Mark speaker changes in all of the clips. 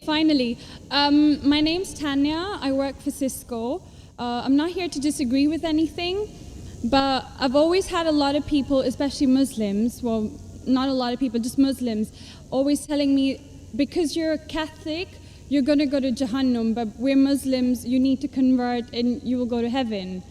Speaker 1: Finally, my name's Tanya. I work for Cisco. I'm not here to disagree with anything, but I've always had a lot of people, especially Muslims, well, not a lot of people, just Muslims, always telling me, because you're a Catholic, you're going to go to Jahannam, but we're Muslims, you need to convert and you will go to heaven.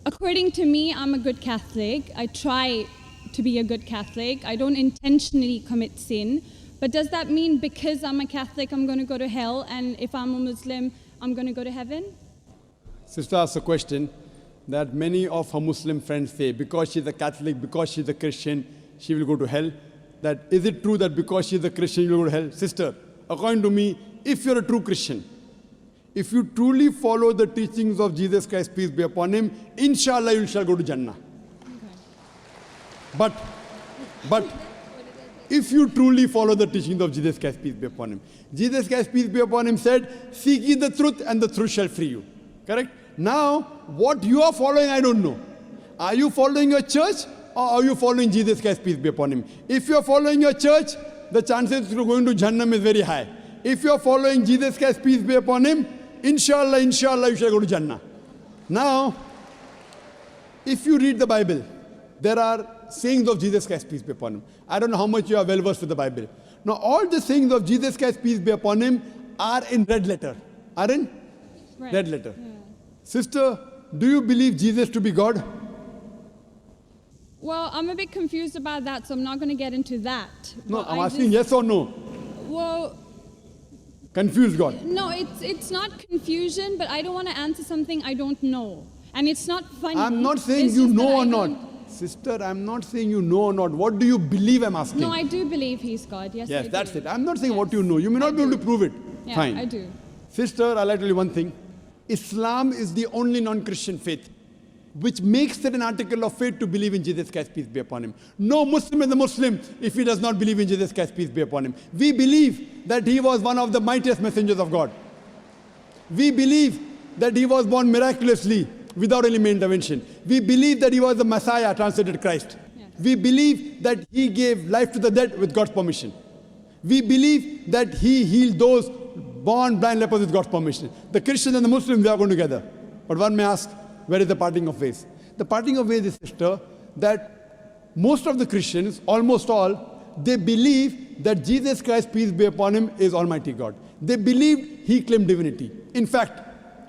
Speaker 1: According to me, I'm a good Catholic. I try to be a good Catholic. I don't intentionally commit sin. But does that mean because I'm a Catholic, I'm going to go to hell, and if I'm a Muslim, I'm going to go to heaven?
Speaker 2: Sister asked a question that many of her Muslim friends say, because she's a Catholic, because she's a Christian, she will go to hell. That is it true that because she's a Christian, you will go to hell? Sister, according to me, if you're a true Christian, if you truly follow the teachings of Jesus Christ, peace be upon him, inshallah you shall go to Jannah. Okay. But if you truly follow the teachings of Jesus Christ, peace be upon him, Jesus Christ, peace be upon him, said, seek ye the truth and the truth shall free you. Correct? Now, what you are following, I don't know. Are you following your church or are you following Jesus Christ, peace be upon him? If you are following your church, the chances of going to Jahannam is very high. If you are following Jesus Christ, peace be upon him, inshallah, you shall go to Jannah. Now, if you read the Bible, there are sayings of Jesus Christ, peace be upon him. I don't know how much you are well versed with the Bible. Now, all the sayings of Jesus Christ, peace be upon him, are in red letter. Are in red letter. Yeah. Sister, do you believe Jesus to be God?
Speaker 1: Well, I'm a bit confused about that, so I'm not going to get into that.
Speaker 2: No, I'm asking yes or no.
Speaker 1: Well,
Speaker 2: confused God.
Speaker 1: No, it's not confusion, but I don't want to answer something I don't know. And it's not funny.
Speaker 2: I'm not saying you know or not. Sister, I'm not saying you know or not. What do you believe I'm asking?
Speaker 1: No, I do believe he's God. Yes,
Speaker 2: yes,
Speaker 1: I
Speaker 2: that's
Speaker 1: do.
Speaker 2: it. I'm not saying what you know. You may not be able to prove it.
Speaker 1: Yeah,
Speaker 2: fine.
Speaker 1: I do.
Speaker 2: Sister, I'll tell you one thing. Islam is the only non-Christian faith which makes it an article of faith to believe in Jesus Christ, peace be upon him. No Muslim is a Muslim if he does not believe in Jesus Christ, peace be upon him. We believe that he was one of the mightiest messengers of God. We believe that he was born miraculously without any intervention. We believe that he was the Messiah, translated Christ. Yes. We believe that he gave life to the dead with God's permission. We believe that he healed those born blind lepers with God's permission. The Christians and the Muslims, they are going together. But one may ask, where is the parting of ways? The parting of ways is, sister, that most of the Christians, almost all, they believe that Jesus Christ, peace be upon him, is Almighty God. They believe he claimed divinity. In fact,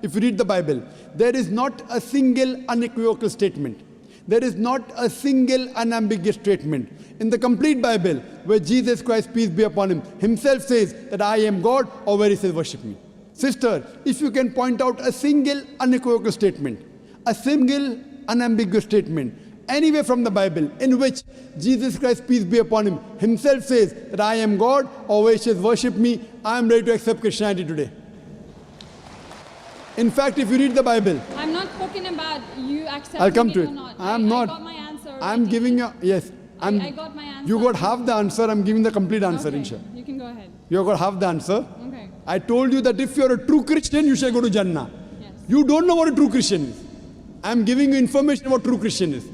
Speaker 2: if you read the Bible, there is not a single unequivocal statement. There is not a single unambiguous statement in the complete Bible where Jesus Christ, peace be upon him, himself says that I am God, or where he says worship me. Sister, if you can point out a single unequivocal statement, a single unambiguous statement, anywhere from the Bible in which Jesus Christ, peace be upon him, himself says that I am God, or where he says worship me, I am ready to accept Christianity today. In fact, if you read the Bible,
Speaker 1: I'm not talking about you accepting
Speaker 2: I'll come to it.
Speaker 1: Or not.
Speaker 2: I'm not.
Speaker 1: I got my answer already.
Speaker 2: I'm giving you, yes.
Speaker 1: I got my answer.
Speaker 2: You got half the answer, I'm giving the complete answer,
Speaker 1: okay.
Speaker 2: inshallah.
Speaker 1: You can go ahead.
Speaker 2: You got half the answer.
Speaker 1: Okay.
Speaker 2: I told you that if you're a true Christian, you shall go to Jannah.
Speaker 1: Yes.
Speaker 2: You don't know what a true Christian is. I'm giving you information what true Christian is.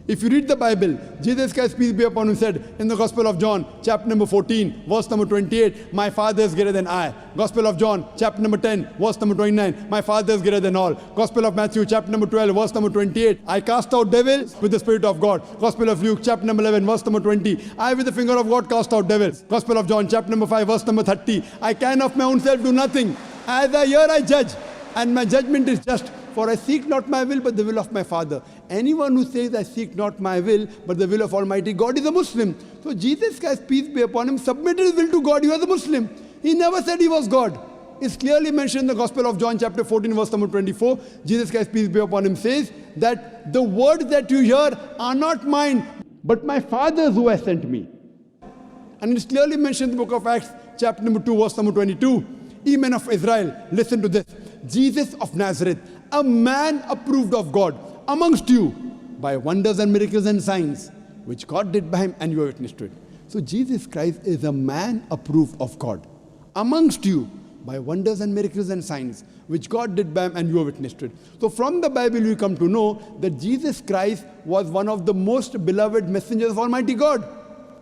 Speaker 2: If you read the Bible, Jesus Christ, peace be upon him, said in the Gospel of John, chapter number 14, verse number 28, my Father is greater than I. Gospel of John, chapter number 10, verse number 29, my Father is greater than all. Gospel of Matthew, chapter number 12, verse number 28, I cast out devils with the Spirit of God. Gospel of Luke, chapter number 11, verse number 20, I with the finger of God cast out devils. Gospel of John, chapter number 5, verse number 30, I can of my own self do nothing. As I hear, I judge, and my judgment is just. For I seek not my will, but the will of my Father. Anyone who says, I seek not my will, but the will of Almighty God is a Muslim. So Jesus Christ, peace be upon him, submitted his will to God. He was a Muslim. He never said he was God. It's clearly mentioned in the Gospel of John, chapter 14, verse number 24. Jesus Christ, peace be upon him, says that the words that you hear are not mine, but my Father's who has sent me. And it's clearly mentioned in the book of Acts, chapter number 2, verse number 22. Ye men of Israel, listen to this. Jesus of Nazareth, a man approved of God amongst you by wonders and miracles and signs, which God did by him, and you are witness to it. So Jesus Christ is a man approved of God amongst you by wonders and miracles and signs, which God did by him, and you are witness to it. So from the Bible we come to know that Jesus Christ was one of the most beloved messengers of Almighty God.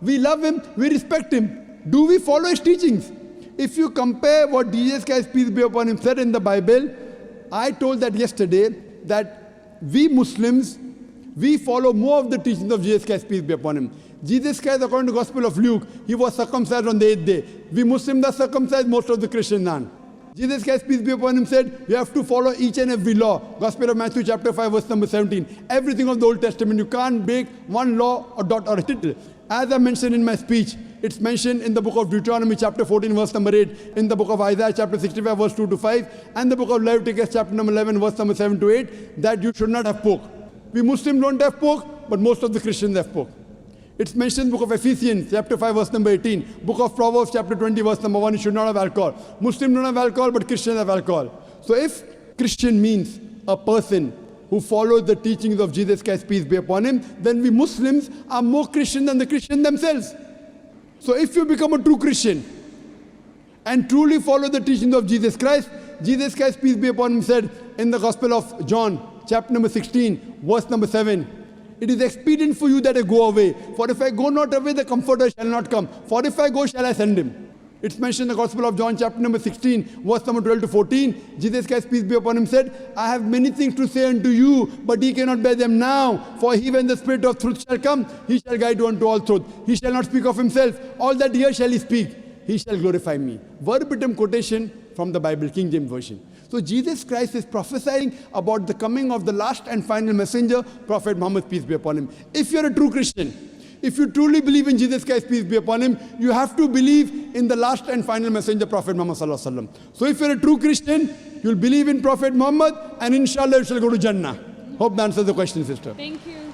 Speaker 2: We love him, we respect him. Do we follow his teachings? if you compare what Jesus Christ, peace be upon him, said in the Bible, I told that yesterday, that we Muslims, we follow more of the teachings of Jesus Christ, peace be upon him. Jesus Christ, according to the Gospel of Luke, he was circumcised on the 8th day. We Muslims are circumcised, most of the Christians aren't. Jesus Christ, peace be upon him, said, you have to follow each and every law. Gospel of Matthew chapter 5, verse number 17. Everything of the Old Testament, you can't break one law or dot or a tittle. As I mentioned in my speech, it's mentioned in the book of Deuteronomy chapter 14, verse number 8, in the book of Isaiah chapter 65, verse 2 to 5, and the book of Leviticus chapter number 11, verse number 7 to 8, that you should not have pork. We Muslims don't have pork, but most of the Christians have pork. It's mentioned in the book of Ephesians, chapter 5, verse number 18. Book of Proverbs, chapter 20, verse number 1, you should not have alcohol. Muslims don't have alcohol, but Christians have alcohol. So if Christian means a person who follows the teachings of Jesus Christ, peace be upon him, then we Muslims are more Christian than the Christians themselves. So if you become a true Christian and truly follow the teachings of Jesus Christ, peace be upon him, said in the Gospel of John, chapter number 16, verse number 7, it is expedient for you that I go away. For if I go not away, the Comforter shall not come. For if I go, shall I send him. It's mentioned in the Gospel of John, chapter number 16, verse number 12 to 14. Jesus Christ, peace be upon him, said, I have many things to say unto you, but ye cannot bear them now. For he, when the Spirit of truth shall come, he shall guide you unto all truth. He shall not speak of himself. All that here shall he speak. He shall glorify me. Verbatim quotation from the Bible, King James Version. So Jesus Christ is prophesying about the coming of the last and final messenger, Prophet Muhammad, peace be upon him. If you're a true Christian, if you truly believe in Jesus Christ, peace be upon him, you have to believe in the last and final messenger, Prophet Muhammad sallallahu alaihi wasallam. So if you're a true Christian, you'll believe in Prophet Muhammad, and inshallah you shall go to Jannah. Hope that answers the question, sister.
Speaker 1: Thank you.